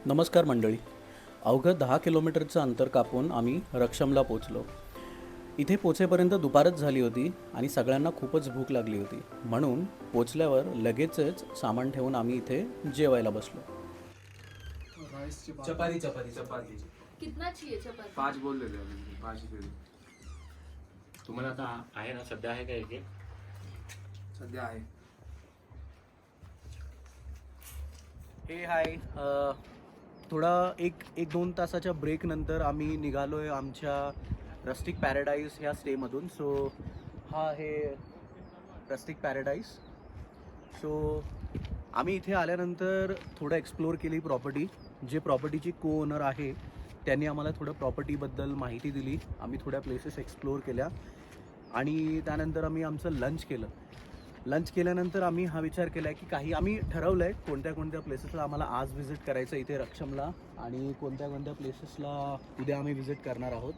नमस्कार मंडळी. अवघं 10 किलोमीटरचं अंतर कापून आम्ही रक्षमला पोचलो. इथे पोचेपर्यंत दुपारच झाली होती आणि सगळ्यांना खूपच भूक लागली होती. म्हणून पोचल्यावर लगेचच सामान ठेवून आम्ही इथे जेवायला बसलो. चपाती चपाती चपाती कितना चाहिए चपाती? 5 बोल देते हैं 5 दे दे. तुम्हाला आता आहे ना, सध्या आहे का एक सध्या आहे. हे हाय. थोडा एक दोन तासाच्या ब्रेकनंतर आम्ही निघालो आहे आमच्या रस्टिक पॅराडाईज ह्या स्टेमधून. सो हा आहे रस्टिक पॅराडाईज. सो आम्ही इथे आल्यानंतर थोडं एक्सप्लोअर केली प्रॉपर्टी. जे प्रॉपर्टीची को ओनर आहे त्यांनी आम्हाला थोडं प्रॉपर्टीबद्दल माहिती दिली. आम्ही थोड्या प्लेसेस एक्सप्लोअर केल्या आणि त्यानंतर आम्ही आमचं लंच केलं. लंच केल्यानंतर आम्ही हा विचार केला आहे की काही आम्ही ठरवलं आहे कोणत्या कोणत्या प्लेसेसला आम्हाला आज व्हिजिट करायचं इथे रक्षमला आणि कोणत्या कोणत्या प्लेसेसला उद्या आम्ही व्हिजिट करणार आहोत.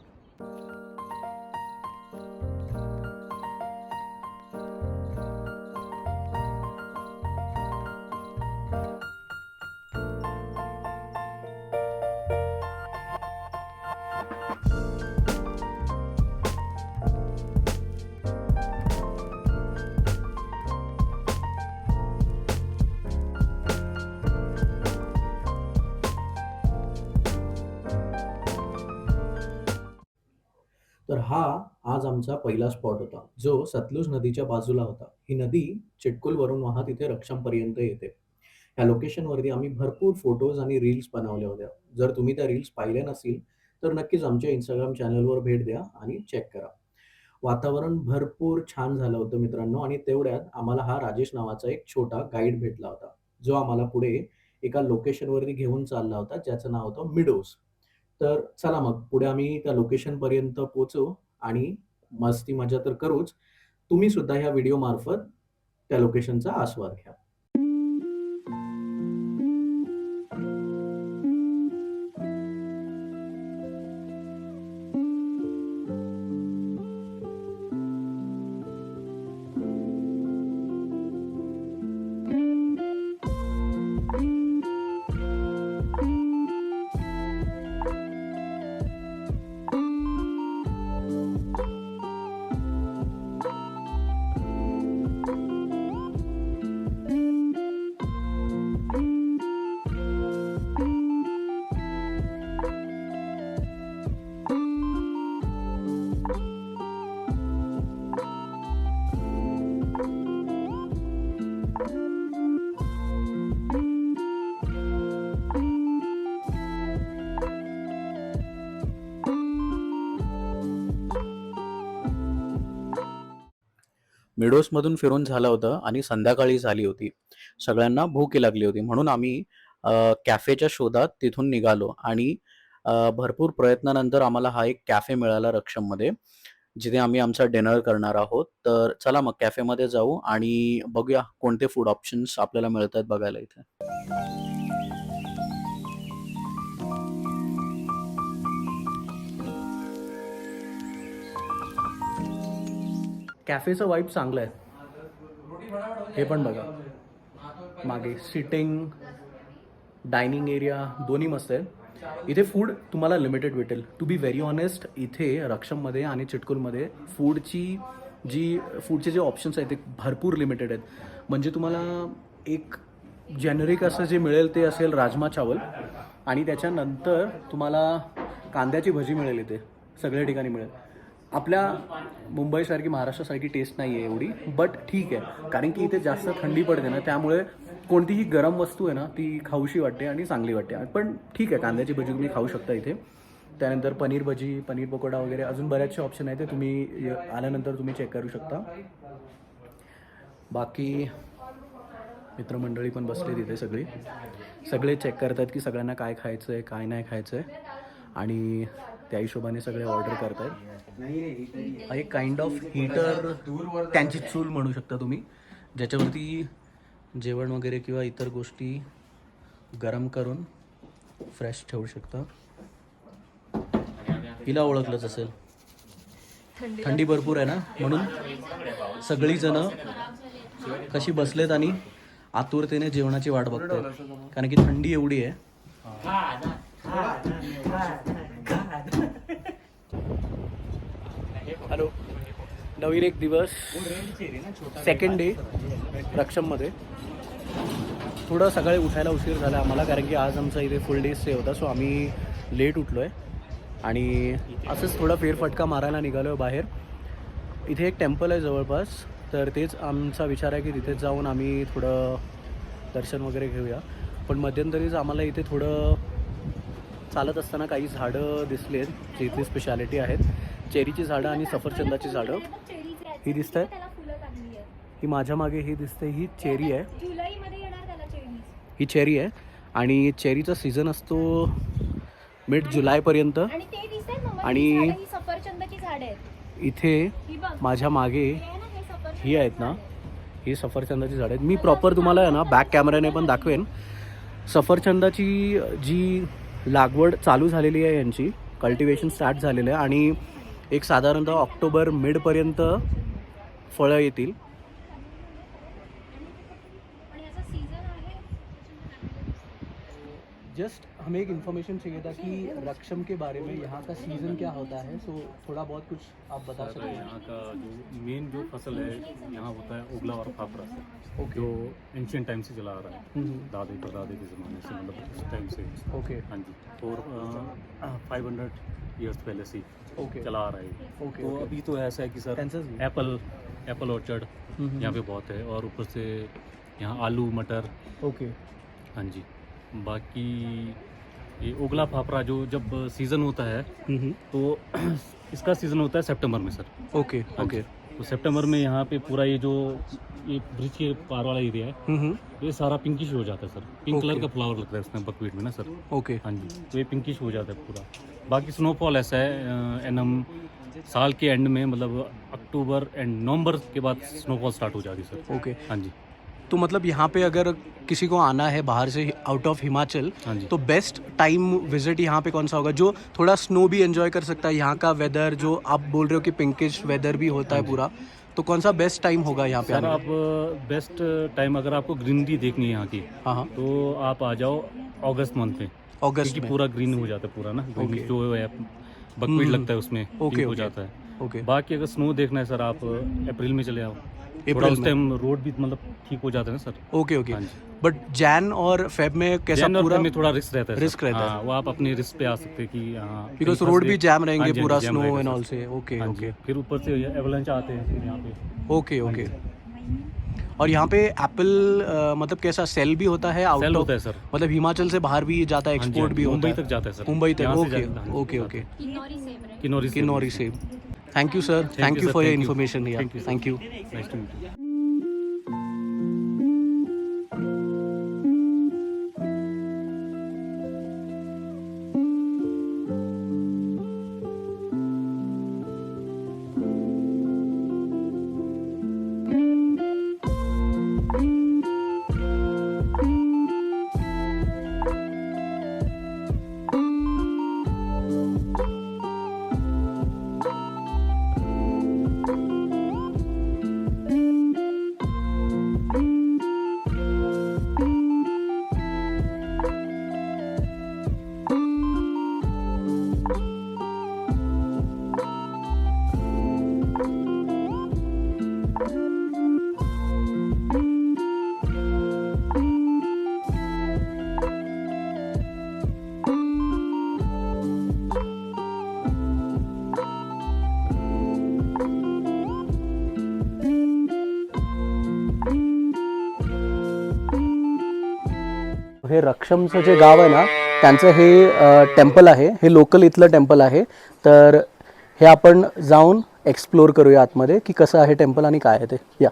तर हा आज आमचा पहिला स्पॉट होता जो सतलुज नदीच्या बाजूला होता. ही नदी चिटकुलवरून वाहत इथे रक्षमपर्यंत येते. ह्या लोकेशनवरती आम्ही भरपूर फोटोज आणि रील्स बनवल्या होत्या. जर तुम्ही त्या रील्स पाहिल्या नसतील तर नक्कीच आमच्या इंस्टाग्राम चॅनलवर भेट द्या आणि चेक करा. वातावरण भरपूर छान झालं होतं मित्रांनो. आणि तेवढ्यात आम्हाला हा राजेश नावाचा एक छोटा गाईड भेटला होता जो आम्हाला पुढे एका लोकेशनवरती घेऊन चालला होता ज्याचं नाव होतं मिडोस. तर चला मग पुढे आम्ही त्या लोकेशनपर्यंत पोहोचू आणि मस्ती मजा तर करूच. तुम्ही सुद्धा ह्या व्हिडिओ मार्फत त्या लोकेशनचा आस्वाद घ्या. मिडोसमधून फिरून झालं होतं आणि संध्याकाळी झाली होती. सगळ्यांना भूक लागली होती म्हणून आम्ही कॅफेच्या शोधात तिथून निघालो आणि भरपूर प्रयत्नानंतर आम्हाला हा एक कॅफे मिळाला रक्षममध्ये जिथे आम्ही आमचा डिनर करणार आहोत. तर चला मग कॅफेमध्ये जाऊ आणि बघूया कोणते फूड ऑप्शन्स आपल्याला मिळतात बघायला इथे. कॅफेचं वाईब चांगलं आहे. हे पण बघा मागे सिटिंग डायनिंग एरिया दोन्ही मस्त आहे. इथे फूड तुम्हाला लिमिटेड भेटेल. टू बी व्हेरी ऑनेस्ट इथे रक्षममध्ये आणि चिटकुलमध्ये फूडचे जे ऑप्शन्स आहेत ते भरपूर लिमिटेड आहेत. म्हणजे तुम्हाला एक जेनेरिक असं जे मिळेल ते असेल राजमा चावल आणि त्याच्यानंतर तुम्हाला कांद्याची भजी मिळेल. इथे सगळ्या ठिकाणी मिळेल. आपल्या मुंबईसारखी महाराष्ट्रासारखी टेस्ट नाही आहे एवढी बट ठीक आहे कारण की इथे जास्त थंडी पडते ना त्यामुळे कोणतीही गरम वस्तू आहे ना ती खाऊशी वाटते आणि चांगली वाटते. पण ठीक आहे कांद्याची भजी तुम्ही खाऊ शकता इथे. त्यानंतर पनीर भजी पनीर पकोडा वगैरे अजून बऱ्याचशे ऑप्शन आहेत ते तुम्ही आल्यानंतर तुम्ही चेक करू शकता. बाकी मित्रमंडळी पण बसले तिथे सगळे चेक करतात की सगळ्यांना काय खायचं आहे काय नाही खायचं आहे आणि त्या हिशोबाने सगळे ऑर्डर करतात. हा एक काइंड ऑफ हीटर त्यांची चूल म्हणू शकता तुम्ही ज्याच्यावरती जेवण वगैरे किंवा इतर गोष्टी गरम करून फ्रेश ठेवू शकता. हिला ओळखलंच असेल थंडी भरपूर आहे ना म्हणून सगळीजण कशी बसलेत आणि आतुरतेने जेवणाची वाट बघतात कारण की थंडी एवढी आहे हॅलो, नवीन एक दिवस, सेकंड डे रक्षममध्ये. थोडं सकाळी उठायला उशीर झाला आम्हाला, कारण की आज आमचा इथे फुल डे स्टे होता. सो आम्ही लेट उठलो आहे आणि असंच थोडा फेरफटका मारायला निघालो आहे बाहेर. इथे एक टेम्पल आहे जवळपास, तर तेच आमचा विचार आहे की तिथेच जाऊन आम्ही थोडं दर्शन वगैरे घेऊया. पण मध्यंतरीच आम्हाला इथे थोडं चालत असताना काही झाडं दिसली आहेत जी इथली स्पेशालिटी आहेत. चेरीची झाडं आणि सफरचंदाची झाडं ही दिसत आहेत. ही माझ्या मागे ही दिसते, ही चेरी आहे. ही चेरी आहे आणि चेरीचा सीझन असतो मिड जुलैपर्यंत. आणि सफरचंदाची झाड आहेत. इथे माझ्या मागे ही आहेत ना, ही सफरचंदाची झाडं आहेत. मी प्रॉपर तुम्हाला आहे ना बॅक कॅमेऱ्याने पण दाखवेन. सफरचंदाची जी लागवड चालू झालेली आहे, यांची कल्टिवेशन स्टार्ट झालेलं आहे आणि एक साधारणतः ऑक्टोबर मिडपर्यंत फळं येतील. जस्ट हमें एक इन्फॉर्मेशन चाहिए था कि रक्षम के बारे में, यहाँ का सीज़न क्या होता है. सो थोड़ा बहुत कुछ आप बता सकते हैं. यहाँ का जो मेन जो फसल है यहाँ होता है ओगला और फाफरा से, जो एंशियंट टाइम से चला आ रहा है, दादे परदादे के ज़माने से, मतलब उस टाइम से. ओके हाँ जी, और 500 ईयर्स पहले से ओके चला आ रहा है. ओके तो अभी तो ऐसा है कि सर एप्पल ऑर्चर्ड यहाँ पे बहुत है, और ऊपर से यहाँ आलू मटर. ओके हाँ जी, बाकी ये ओगला फाफरा जो जब सीज़न होता है तो इसका सीज़न होता है सितंबर में सर. ओके ओके तो सितंबर में यहाँ पे पूरा ये जो ये ब्रिज के पार वाला एरिया है ये सारा पिंकिश हो जाता है सर. पिंक कलर का फ्लावर लगता है इसमें बकवीट में ना सर. ओके हाँ जी, तो ये पिंकिश हो जाता है पूरा. बाकी स्नोफॉल ऐसा है एनम साल के एंड में, मतलब अक्टूबर एंड नवंबर के बाद स्नोफॉल स्टार्ट हो जाती है सर. ओके. हाँ जी. तो मतलब यहाँ पे अगर किसी को आना है बाहर से, आउट ऑफ हिमाचल, हाँ जी. तो बेस्ट टाइम विजिट यहाँ पे कौन सा होगा, जो थोड़ा स्नो भी एंजॉय कर सकता है. यहाँ का वेदर जो आप बोल रहे हो कि पिंकिश वेदर भी होता है पूरा, तो कौन सा बेस्ट टाइम होगा यहाँ पे सर आने आप बेस्ट टाइम अगर आपको ग्रीनरी देखनी है यहाँ की, हाँ हाँ, तो आप आ जाओ अगस्त मंथ में, अगस्त क्योंकि में. पूरा ग्रीन हो जाता है पूरा ना. ओके. जो है बकवीट लगता है उसमें ओके, pink हो ओके. जाता है. ओके बाकी अगर स्नो देखना है सर आप अप्रैल में चले आओ. थोड़ा अप्रैल उस में. टाइम रोड भी मतलब ठीक हो जाता है ना सर. Okay okay. हाँ जी. बट जैन और फेब में कैसा जनवरी पूरा, में थोड़ा रिस्क रहता है सर. रिस्क रहता है. हाँ, वो आप अपने रिस्क पे आ सकते हैं कि हाँ, बिकॉज कहीं रोड फंस भी गए. जैम रहेंगे हाँ जी, पूरा हाँ जी, स्नो जैम एंड रहेगा ऑल सर. से. ओके हाँ जी. ओके फिर ऊपर से एवलांच आते हैं फिर यहाँ पे. Okay okay. और यहाँ पे एप्पल मतलब कैसा सेल भी होता है आउट सेल ऑफ, होता है सर. मतलब हिमाचल से बाहर भी जाता है, हाँ जी, एक्सपोर्ट भी होता मुंबई है तक जाता है सर. मुंबई तक. यहाँ से ओके जाता है. हाँ जी, ओके जाता ओके. है. किन्नौरी सेब किन्नौरी से. Thank you sir, thank you sir, for your thank you. Information. Thank you, sir. Thank you. Nice to meet you. हे रक्षमचं जे गाव आहे ना, त्यांचं हे टेम्पल आहे, हे लोकल इथलं टेम्पल आहे. तर हे आपण जाऊन एक्सप्लोर करूया आतमध्ये की कसं आहे टेम्पल आणि काय आहे ते. या.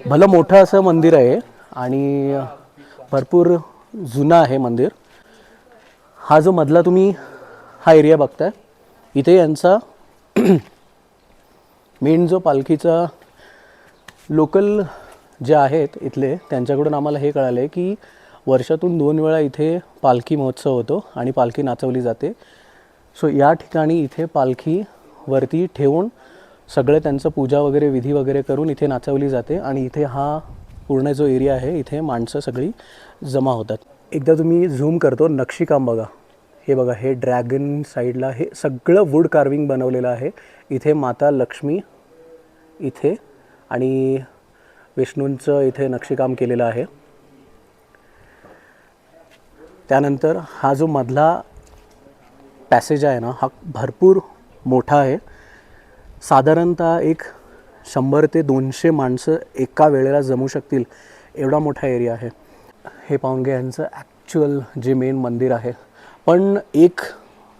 भलं मोठं असं मंदिर आहे आणि भरपूर जुनं आहे मंदिर. हा जो मधला तुम्ही हा एरिया बघताय, इथे यांचा मेन जो पालखीचा लोकल जे आहेत इथले, त्यांच्याकडून आम्हाला हे कळालं आहे की वर्षातून 2 वेळा इथे पालखी महोत्सव होतो आणि पालखी नाचवली जाते. सो या ठिकाणी इथे पालखी वरती ठेवून सगळे त्यांचं पूजा वगैरे विधी वगैरे करून इथे नाचवली जाते आणि इथे हा पूर्ण जो एरिया आहे इथे माणसं सगळी जमा होतात. एकदा तुम्ही झूम करतो, नक्षीकाम बघा. हे बघा, हे ड्रॅगन साईडला हे सगळं वूड कार्विंग बनवलेलं आहे. इथे माता लक्ष्मी इथे आणि विष्णूंचं इथे नक्षीकाम केलेलं आहे. त्यानंतर हा जो मधला पॅसेज आहे ना, हा भरपूर मोठा आहे. साधारणतः एक 100 ते 200 माणसं एका वेळेला जमू शकतील एवढा मोठा एरिया आहे. हे पाहून घ्या यांचं ॲक्च्युअल जे मेन मंदिर आहे. पण एक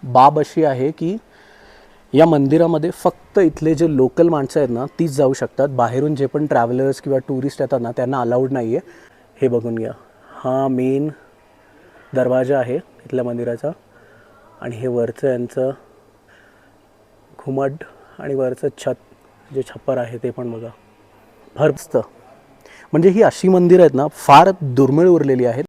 बाब अशी आहे की या मंदिरामध्ये फक्त इथले जे लोकल माणसं आहेत ना तीच जाऊ शकतात. बाहेरून जे पण ट्रॅव्हलर्स किंवा टुरिस्ट येतात ना त्यांना अलाउड नाही आहे. हे बघून घ्या, हा मेन दरवाजा आहे इथल्या मंदिराचा आणि हे वरचं यांचं घुमट आणि वरचं छत जे छप्पर आहे ते पण बघा. भरमस्त म्हणजे ही अशी मंदिरं आहेत ना फार दुर्मिळ उरलेली आहेत.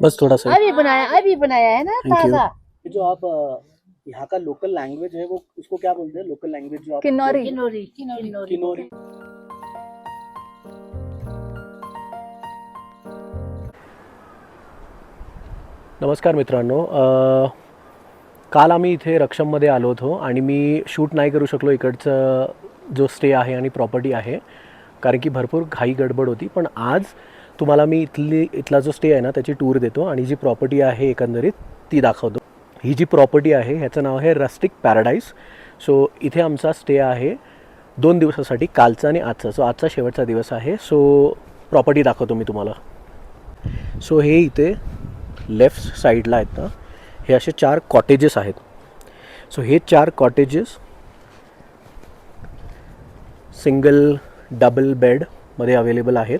बस थोड़ा सा अभी बनाया है ना थैंक यू. ताजा। जो आप यहाँ का लोकल लैंग्वेज है वो उसको क्या बोलते हैं? लोकल लैंग्वेज जो आप किन्नौरी किन्नौरी. नमस्कार मित्रांनो, काल आम्ही इथे रक्षममध्ये आलो होतो आणि मी शूट नाही करू शकलो इकडचं जो स्टे आहे आणि प्रॉपर्टी आहे कारण की भरपूर घाई गडबड होती. पण आज तुम्हाला मी इथला जो स्टे आहे ना त्याची टूर देतो आणि जी प्रॉपर्टी आहे एकंदरीत ती दाखवतो. ही जी प्रॉपर्टी आहे ह्याचं नाव आहे रस्टिक पॅराडाईज. सो इथे आमचा स्टे आहे 2 दिवसासाठी, कालचा आणि आजचा. सो आजचा शेवटचा दिवस आहे. सो प्रॉपर्टी दाखवतो मी तुम्हाला. सो हे इथे लेफ्ट साईडला आहेत ना, हे असे 4 कॉटेजेस आहेत. सो हे 4 कॉटेजेस सिंगल डबल बेडमध्ये अवेलेबल आहेत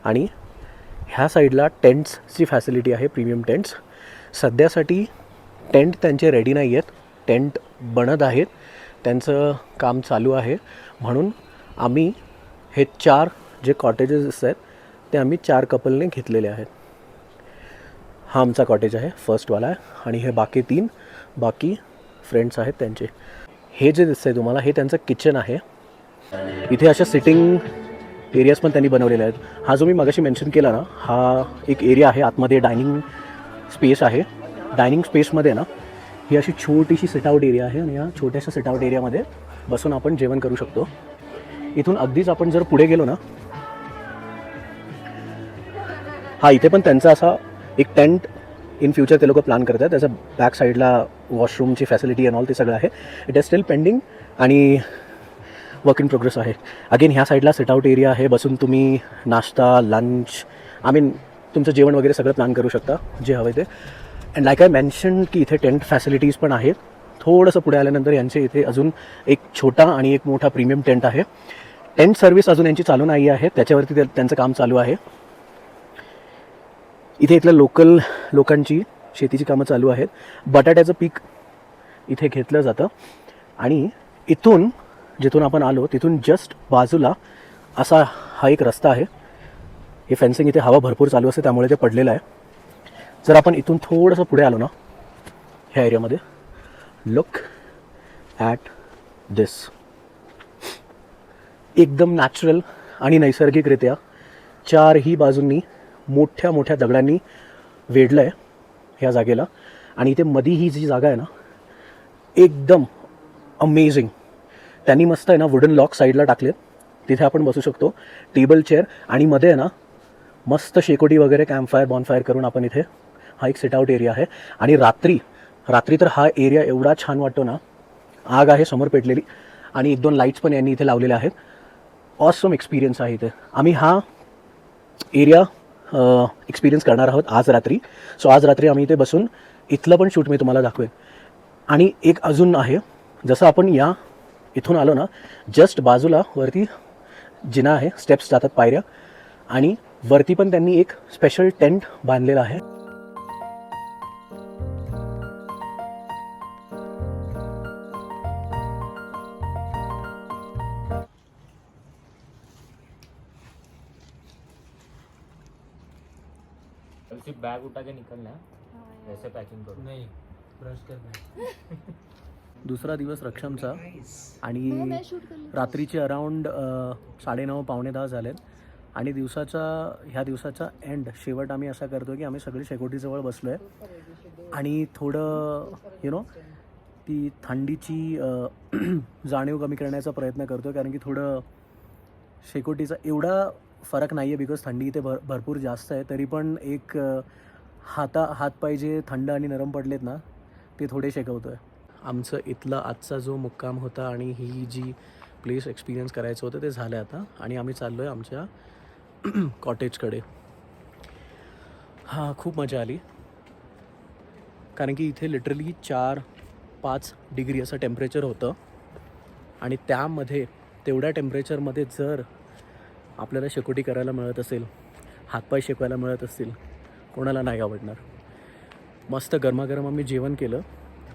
आणि ह्या साईडला टेंट्सची फॅसिलिटी आहे, प्रीमियम टेंट्स. सध्यासाठी टेंट त्यांचे रेडी नाही आहेत, टेंट बनत आहेत, त्यांचं काम चालू आहे. म्हणून आम्ही हे 4 जे कॉटेजेस आहेत ते आम्ही 4 कपलने घेतलेले आहेत. हा आमचा कॉटेज आहे, फर्स्टवाला आहे आणि हे बाकी 3 बाकी फ्रेंड्स आहेत त्यांचे. हे जे दिसतं आहे तुम्हाला हे त्यांचं किचन आहे. इथे अशा सिटिंग एरियाज पण त्यांनी बनवलेले आहेत. हा जो मी मगाशी मेन्शन केला ना, हा एक एरिया आहे, आतमध्ये डायनिंग स्पेस आहे. डायनिंग स्पेसमध्ये ना ही अशी छोटीशी सिटआउट एरिया आहे आणि या छोट्याशा सिटआउट एरियामध्ये बसून आपण जेवण करू शकतो. इथून अगदीच आपण जर पुढे गेलो ना, हा इथे पण त्यांचा असा एक टेंट इन फ्युचर ते लोक प्लॅन करतात. त्याच्या बॅक साईडला वॉशरूमची फॅसिलिटी अँड ऑल ते सगळं आहे. इट इज स्टील पेंडिंग आणि वर्क इन प्रोग्रेस आहे. अगेन ह्या साईडला सिटआउट एरिया आहे, बसून तुम्ही नाश्ता, लंच, तुमचं जेवण वगैरे सगळं प्लॅन करू शकता जे हवे ते. अँड लाईक आय मेन्शन की इथे टेंट फॅसिलिटीज पण आहेत. थोडंसं पुढे आल्यानंतर यांचे इथे अजून एक छोटा आणि एक मोठा प्रीमियम टेंट आहे. टेंट सर्व्हिस अजून यांची चालू नाही आहे, त्याच्यावरती त्यांचं काम चालू आहे. इथे इथल्या लोकल लोकांची शेतीची कामं चालू आहेत. बटाट्याचं पीक इथे घेतलं जातं आणि इथून जिथून आपण आलो तिथून जस्ट बाजूला असा हा एक रस्ता आहे. हे फेन्सिंग इथे हवा भरपूर चालू असते त्यामुळे ते पडलेलं आहे. जर आपण इथून थोडंसं पुढे आलो ना ह्या एरियामध्ये, लुक ॲट दिस. एकदम नॅचरल आणि नैसर्गिकरित्या 4ही बाजूंनी मोठ्या मोठ्या दगडांनी वेढलं आहे ह्या जागेला. आणि इथे मधी ही जी जागा आहे ना एकदम अमेझिंग. त्यांनी मस्त आहे ना वुडन लॉक साईडला टाकलेत, तिथे आपण बसू शकतो. टेबल चेअर आणि मध्ये आहे ना मस्त शेकोटी वगैरे कॅम्पफायर बॉनफायर करून आपण इथे हा एक सिट आउट एरिया आहे. आणि रात्री तर हा एरिया एवढा छान वाटतो ना. आग आहे समोर पेटलेली आणि 1-2 लाईट्स पण यांनी इथे लावलेल्या आहेत. ऑसम एक्सपिरियन्स आहे इथे. आम्ही हा एरिया एक्सपिरियन्स करणार आहोत आज रात्री. सो आज रात्री आम्ही इथे बसून इथलं पण शूट मी तुम्हाला दाखवेन. आणि एक अजून आहे, जसं आपण इथून आलो ना, जस्ट बाजूला वरती जिना आहे, स्टेप्स जातात, पायऱ्या, आणि वरती पण त्यांनी एक स्पेशल टेंट बांधलेला आहे. सिर्फ बैग उठा के निकलना है, वैसे पैकिंग करो. नहीं ब्रश करना. दुसरा दिवस रक्षमचा आणि रात्रीचे अराऊंड 9:30 पावणे 10 झालेत. आणि ह्या दिवसाचा एंड शेवट आम्ही असा करतो की आम्ही सगळे शेकोटीजवळ बसलो आहे आणि थोडं ती थंडीची जाणीव कमी करण्याचा प्रयत्न करतो. कारण की थोडं शेकोटीचा एवढा फरक नाही आहे, बिकॉज थंडी इथे भरपूर जास्त आहे. तरी पण एक हातपाय जे थंड आणि नरम पडलेत ना, ते थोडे शेकवतो आहे. आमचं इथला आजचा जो मुक्काम होता आणि ही जी प्लेस एक्सपिरियन्स करायचं होतं ते झालं आता. आणि आम्ही चाललो आहे आमच्या कॉटेजकडे. हां, खूप मजा आली. कारण की इथे लिटरली 4-5 डिग्री असं टेम्परेचर होतं. आणि त्यामध्ये तेवढ्या टेम्परेचरमध्ये जर आपल्याला शेकोटी करायला मिळत असेल, हातपाय शेकवायला मिळत असतील, कोणाला नाही आवडणार. मस्त गरमागरम आम्ही जेवण केलं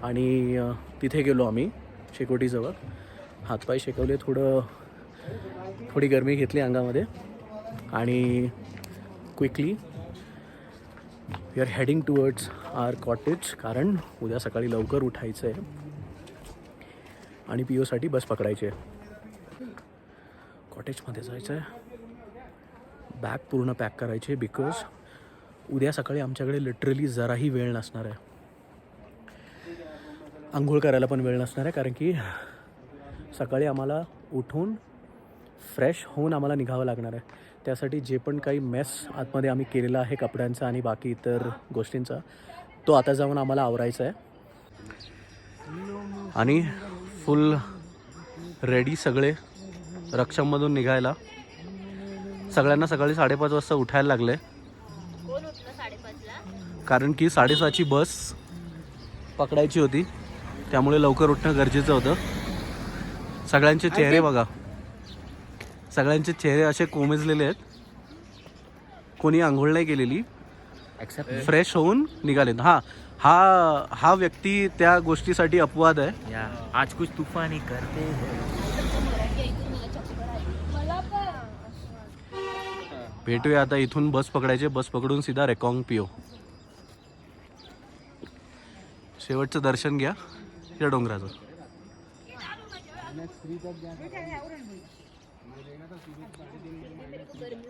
आणि तिथे गेलो आम्ही शेकोटीजवळ, हातपाय शेकवले, थोडी गरमी घेतली अंगामध्ये आणि quickly we are heading towards our cottage. कारण उद्या सकाळी लवकर उठायचं आहे आणि POसाठी बस पकडायची आहे. कॉटेजमध्ये जायचं आहे, बॅग पूर्ण पॅक करायची आहे, बिकॉज उद्या सकाळी आमच्याकडे लिटरली जराही वेळ नसणार आहे. आंघोळ करायला पण वेळ नसणार आहे. कारण की सकाळी आम्हाला उठून फ्रेश होऊन आम्हाला निघावं लागणार आहे. त्यासाठी जे पण काही मेस आतमध्ये आम्ही केलेला आहे कपड्यांचा आणि बाकी इतर गोष्टींचा, तो आता जाऊन आम्हाला आवरायचा आहे. आणि फुल रेडी सगळे रक्षममधून निघायला. सगळ्यांना सकाळी 5:30 वाजता उठायला लागले. कोण उठलं 5:30ला? कारण की 6:30ची बस पकडायची होती, त्यामुळे लवकर उठणं गरजेचं होतं. सगळ्यांचे चेहरे बघा, सगळ्यांचे चेहरे असे कोमेजलेले आहेत. कोणी आंघोळ नाही केलेली, फ्रेश होऊन निघाले. हा व्यक्ती त्या गोष्टीसाठी अपवाद आहे. आज कुछ तूफानी करते हैं. भेटूया आता. इथून बस पकडायचे, बस पकडून सीधा रेकॉंग पिओ. शेवटचं दर्शन घ्या या डोंगराचं. गर्मी